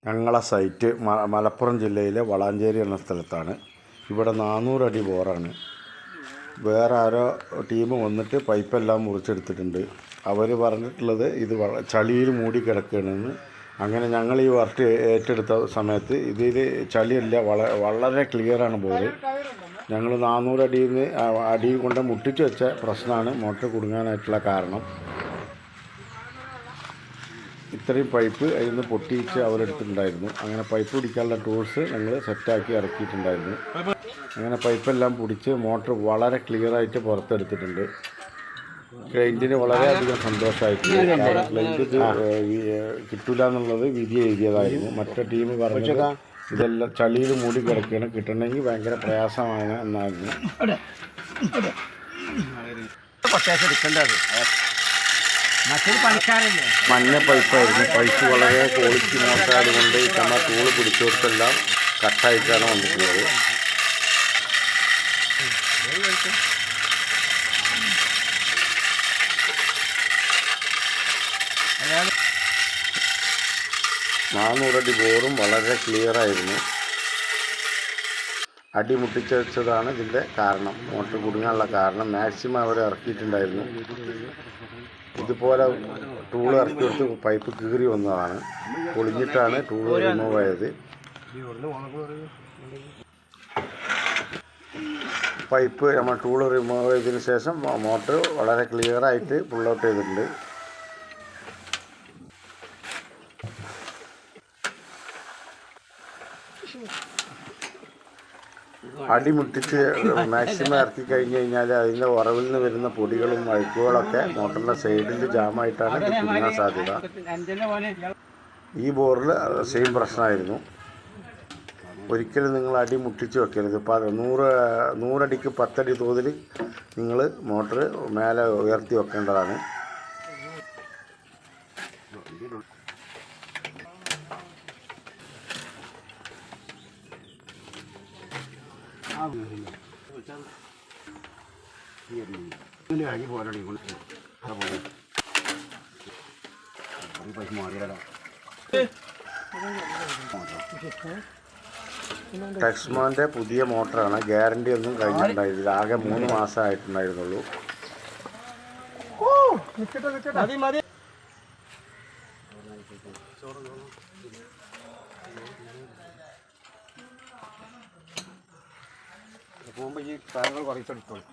ഞങ്ങളെ സൈറ്റ് മലപ്പുറം ജില്ലയിലെ വളാഞ്ചേരി എന്ന സ്ഥലത്താണ്. ഇവിടെ 400 അടി ബോറാണ്. വേറെ ആരോ ടീം വന്നിട്ട് പൈപ്പെല്ലാം മുറിച്ചെടുത്തിട്ടുണ്ട്. അവർ പറഞ്ഞിട്ടുള്ളത് ഇത് ചളിയിൽ മൂടി കിടക്കുകയാണെന്ന്. അങ്ങനെ ഞങ്ങൾ ഈ വർക്ക് ഏറ്റെടുത്ത സമയത്ത് ഇതിൽ ചളിയല്ല, വളരെ ക്ലിയറാണ് ബോറ്. ഞങ്ങൾ 400 അടിയിൽ നിന്ന് അടി കൊണ്ട് മുട്ടിച്ച് വെച്ച പ്രശ്നമാണ് മോട്ടർ കുടുങ്ങാനായിട്ടുള്ള കാരണം. ഇത്രയും പൈപ്പ് അതിൽ നിന്ന് പൊട്ടിച്ച് അവരെടുത്തിട്ടുണ്ടായിരുന്നു. അങ്ങനെ പൈപ്പ് പിടിക്കാനുള്ള ടൂൾസ് ഞങ്ങൾ സെറ്റാക്കി ഇറക്കിയിട്ടുണ്ടായിരുന്നു. അങ്ങനെ പൈപ്പെല്ലാം പിടിച്ച് മോട്ടർ വളരെ ക്ലിയറായിട്ട് പുറത്തെടുത്തിട്ടുണ്ട്. ക്ലൈൻറ്റിന് വളരെയധികം സന്തോഷമായിട്ടുണ്ട്. ക്ലൈൻറ്റ് ഇത് കിട്ടില്ല എന്നുള്ളത് വിധി എഴുതിയതായിരുന്നു. മറ്റേ ടീം പറഞ്ഞത് ഇതെല്ലാം ചളിയിൽ മൂടി കിടക്കുകയാണ്, കിട്ടണമെങ്കിൽ ഭയങ്കര പ്രയാസമാണ് എന്നായിരുന്നു. മഞ്ഞ പൈപ്പായിരുന്നു. പൈപ്പ് വളരെ ക്വാളിറ്റി മോശമായതുകൊണ്ട് നമ്മൾ ടൂള് പിടിച്ചെടുത്തെല്ലാം കട്ടായിട്ടാണ് വന്നിട്ടുള്ളത്. നാനൂറടി ബോറും വളരെ ക്ലിയറായിരുന്നു. അടി മുട്ടിച്ച് വെച്ചതാണ് ഇതിൻ്റെ കാരണം, മോട്ടർ കുടുങ്ങാനുള്ള കാരണം. മാക്സിമം അവർ ഇറക്കിയിട്ടുണ്ടായിരുന്നു. ഇതുപോലെ ടൂൾ ഇറക്കി കൊടുത്ത് പൈപ്പ് കീറി വന്നതാണ്. പൊളിഞ്ഞിട്ടാണ് ടൂൾ റിമൂവ് ആയത്. പൈപ്പ് നമ്മൾ ടൂൾ റിമൂവ് ചെയ്തതിന് ശേഷം മോട്ടർ വളരെ ക്ലിയറായിട്ട് പുൾ ഔട്ട് ചെയ്തിട്ടുണ്ട്. അടി മുട്ടിച്ച് മാക്സിമം ഇറക്കി കഴിഞ്ഞ് കഴിഞ്ഞാൽ അതിൻ്റെ ഉറവിൽ നിന്ന് വരുന്ന പൊടികളും അഴുക്കുകളൊക്കെ മോട്ടറിൻ്റെ സൈഡിൽ ജാമായിട്ടാണ് ഇത് കുടുങ്ങാൻ സാധ്യത. ഈ ബോറിൽ സെയിം പ്രശ്നമായിരുന്നു. ഒരിക്കലും നിങ്ങൾ അടി മുട്ടിച്ച് വെക്കരുത്. 100 അടിക്ക് 10 അടി തോതിൽ നിങ്ങൾ മോട്ടർ മേലെ ഉയർത്തി വെക്കേണ്ടതാണ്. ടെക്സ്മോൻ്റെ പുതിയ മോട്ടറാണ്. ഗ്യാരണ്ടി ഒന്നും കഴിഞ്ഞിട്ടുണ്ടായിരുന്നില്ല. ആകെ 3 മാസമായിട്ടുണ്ടായിരുന്നുള്ളൂ. പോകുമ്പോൾ ഈ കാര്യങ്ങൾ കുറച്ചെടുത്തോളൂ.